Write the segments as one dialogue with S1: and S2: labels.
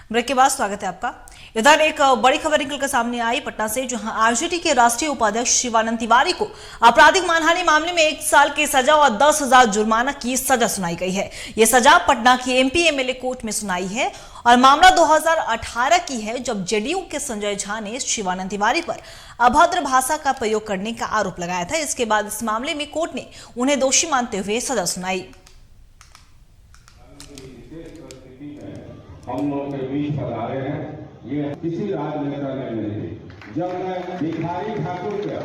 S1: Break के बाद स्वागत है आपका। इधर एक बड़ी खबर निकलकर सामने आई पटना से, जहां आरजेडी के राष्ट्रीय उपाध्यक्ष शिवानंद तिवारी को आपराधिक मानहानि मामले में 1 साल की सजा और 10,000 जुर्माना की सजा सुनाई गई है। यह सजा पटना की एमपी एमएलए कोर्ट में सुनाई है और मामला 2018 की है, जब जेडीयू के संजय झा ने शिवानंद तिवारी पर अभद्र भाषा का प्रयोग करने का आरोप लगाया था। इसके बाद इस मामले में कोर्ट ने उन्हें दोषी मानते हुए सजा सुनाई।
S2: हम लोग के बीच पधारे हैं, ये किसी राजनेता ने नहीं। जब मैं भिखारी ठाकुर का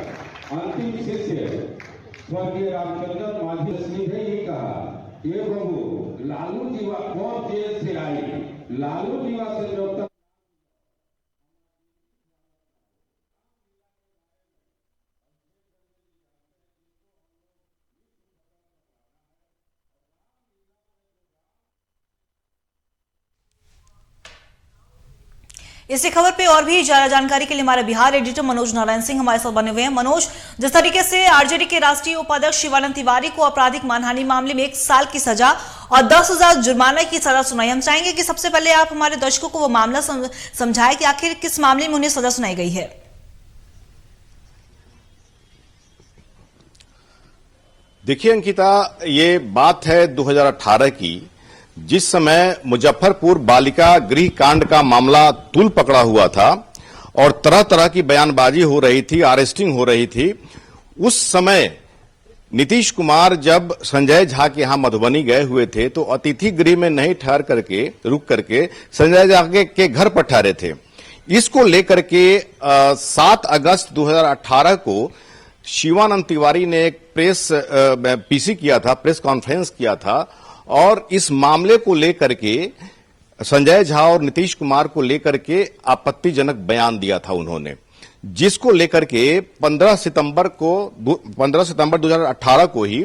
S2: अंतिम शिष्य स्वर्गीय रामचंद्र मांझी ने ये कहा, ये प्रभु लालू जीवा कौन जेल से आई, लालू जीवा से जब तक
S1: इसी खबर पे और भी ज्यादा जानकारी के लिए हमारे बिहार एडिटर मनोज नारायण सिंह हमारे साथ बने हुए हैं। मनोज, जिस तरीके से आरजेडी के राष्ट्रीय उपाध्यक्ष शिवानंद तिवारी को आपराधिक मानहानि मामले में 1 साल की सजा और 10,000 जुर्माना की सजा सुनाई, हम चाहेंगे कि सबसे पहले आप हमारे दर्शकों को वो मामला समझाएं कि आखिर किस मामले में उन्हें सजा सुनाई गई है।
S3: देखिए अंकिता, ये बात है 2018 की, जिस समय मुजफ्फरपुर बालिका गृह कांड का मामला तूल पकड़ा हुआ था और तरह तरह की बयानबाजी हो रही थी, अरेस्टिंग हो रही थी। उस समय नीतीश कुमार जब संजय झा के यहां मधुबनी गए हुए थे तो अतिथि गृह में नहीं रुक करके संजय झा के घर पर ठहरे थे। इसको लेकर के 7 अगस्त 2018 को शिवानंद तिवारी ने एक पीसी किया था, प्रेस कॉन्फ्रेंस किया था और इस मामले को लेकर के संजय झा और नीतीश कुमार को लेकर के आपत्तिजनक बयान दिया था उन्होंने, जिसको लेकर के 15 सितंबर 2018 को ही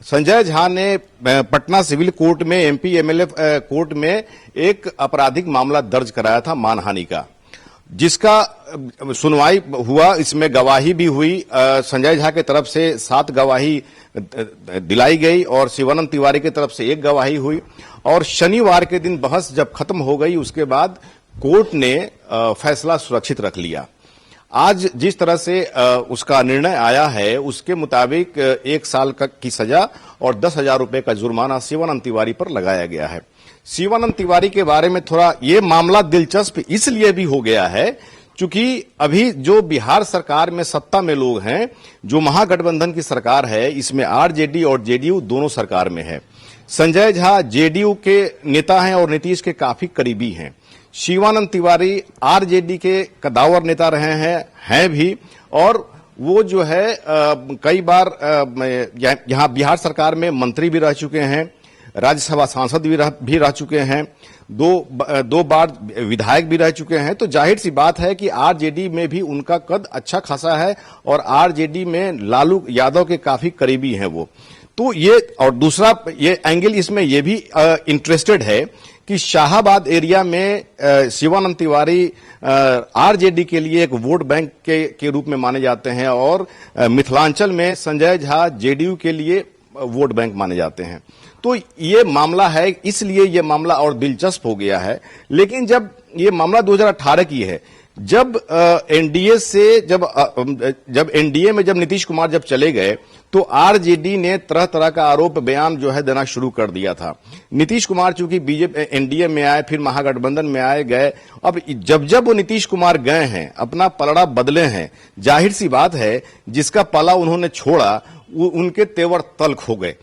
S3: संजय झा ने पटना सिविल कोर्ट में एमपी एमएलए कोर्ट में एक आपराधिक मामला दर्ज कराया था मानहानि का, जिसका सुनवाई हुआ। इसमें गवाही भी हुई, संजय झा के तरफ से 7 गवाही दिलाई गई और शिवानंद तिवारी की तरफ से 1 गवाही हुई और शनिवार के दिन बहस जब खत्म हो गई उसके बाद कोर्ट ने फैसला सुरक्षित रख लिया। आज जिस तरह से उसका निर्णय आया है उसके मुताबिक 1 साल की सजा और 10,000 रुपए का जुर्माना शिवानंद तिवारी पर लगाया गया है। शिवानंद तिवारी के बारे में थोड़ा ये मामला दिलचस्प इसलिए भी हो गया है क्योंकि अभी जो बिहार सरकार में सत्ता में लोग हैं, जो महागठबंधन की सरकार है, इसमें आरजेडी और जेडीयू दोनों सरकार में है। संजय झा जेडीयू के नेता हैं और नीतीश के काफी करीबी हैं। शिवानंद तिवारी आरजेडी के कदावर नेता रहे हैं भी, और वो जो है कई बार यहां बिहार सरकार में मंत्री भी रह चुके हैं, राज्यसभा सांसद भी रह चुके हैं, दो बार विधायक भी रह चुके हैं। तो जाहिर सी बात है कि आरजेडी में भी उनका कद अच्छा खासा है और आरजेडी में लालू यादव के काफी करीबी हैं वो। तो ये, और दूसरा ये एंगल इसमें ये भी इंटरेस्टेड है कि शाहाबाद एरिया में शिवानंद तिवारी आरजेडी के लिए एक वोट बैंक के रूप में माने जाते हैं और मिथिलांचल में संजय झा जेडीयू के लिए वोट बैंक माने जाते हैं। तो ये मामला है, इसलिए ये मामला और दिलचस्प हो गया है। लेकिन जब ये मामला 2018 की है, जब एनडीए से जब एनडीए में जब नीतीश कुमार जब चले गए तो आरजेडी ने तरह तरह का आरोप बयान जो है देना शुरू कर दिया था। नीतीश कुमार चूंकि बीजेपी एनडीए में आए, फिर महागठबंधन में आए गए, अब जब वो नीतीश कुमार गए हैं, अपना पलड़ा बदले हैं, जाहिर सी बात है जिसका पला उन्होंने छोड़ा वो उनके तेवर तल्ख हो गए।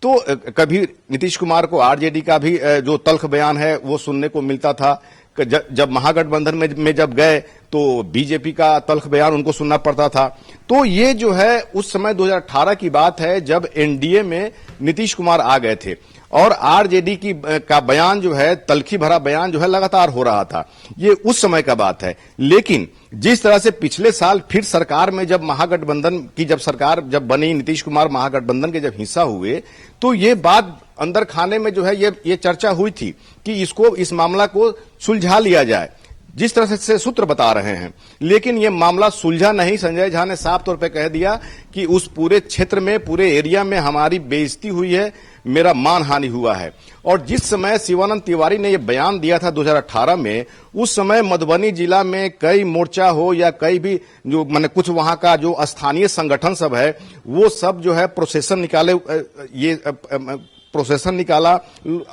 S3: तो कभी नीतीश कुमार को आरजेडी का भी जो तल्ख बयान है वो सुनने को मिलता था, जब महागठबंधन में जब गए तो बीजेपी का तल्ख बयान उनको सुनना पड़ता था। तो ये जो है उस समय 2018 की बात है जब एनडीए में नीतीश कुमार आ गए थे और आरजेडी का बयान जो है, तल्खी भरा बयान जो है लगातार हो रहा था। ये उस समय का बात है। लेकिन जिस तरह से पिछले साल फिर सरकार में जब महागठबंधन की सरकार बनी, नीतीश कुमार महागठबंधन के जब हिस्सा हुए, तो ये बात अंदर खाने में जो है ये चर्चा हुई थी कि इस मामला को सुलझा लिया जाए, जिस तरह से सूत्र बता रहे हैं। लेकिन ये मामला सुलझा नहीं। संजय झा ने साफ तौर पे कह दिया कि उस पूरे क्षेत्र में, पूरे एरिया में हमारी बेइज्जती हुई है, मेरा मानहानि हुआ है। और जिस समय शिवानंद तिवारी ने यह बयान दिया था 2018 में, उस समय मधुबनी जिला में कई मोर्चा हो या कई भी जो माने कुछ वहां का जो स्थानीय संगठन सब है, वो सब जो है प्रोसेसन निकाला।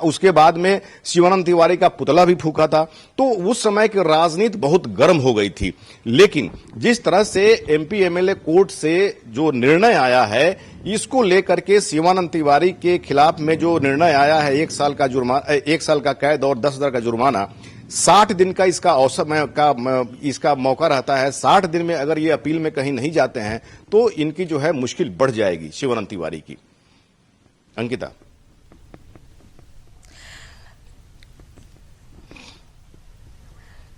S3: उसके बाद में शिवानंद तिवारी का पुतला भी फूका था। तो उस समय की राजनीति बहुत गर्म हो गई थी। लेकिन जिस तरह से एमपी एमएलए कोर्ट से जो निर्णय आया है, इसको लेकर के शिवानंद तिवारी के खिलाफ में जो निर्णय आया है 1 साल का जुर्माना, 1 साल का कैद और 10,000 का जुर्माना, 60 दिन का इसका इसका मौका रहता है। 60 दिन में अगर ये अपील में कहीं नहीं जाते हैं तो इनकी जो है मुश्किल बढ़ जाएगी शिवानंद तिवारी की। अंकिता,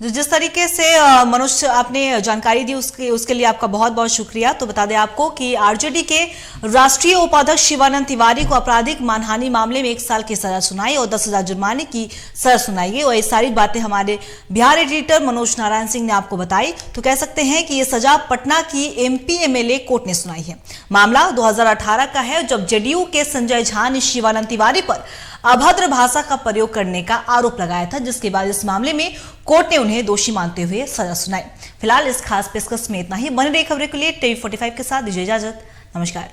S1: जिस तरीके से मनोज आपने जानकारी दी उसके लिए आपका बहुत बहुत शुक्रिया। तो बता दें आपको कि आरजेडी के राष्ट्रीय उपाध्यक्ष शिवानंद तिवारी को आपराधिक मानहानि मामले में 1 साल की सजा सुनाई और 10,000 जुर्माने की सजा सुनाई गई। और ये सारी बातें हमारे बिहार एडिटर मनोज नारायण सिंह ने आपको बताई। तो कह सकते हैं कि ये सजा पटना की एमपी एमएलए कोर्ट ने सुनाई है। मामला 2018 का है, जब जेडीयू के संजय झा ने शिवानंद तिवारी पर अभद्र भाषा का प्रयोग करने का आरोप लगाया था, जिसके बाद इस मामले में कोर्ट ने उन्हें दोषी मानते हुए सजा सुनाई। फिलहाल इस खास पेशकश में इतना ही। बने रहिए खबरों के लिए टीवी 45 के साथ। दीजिए इजाजत। नमस्कार।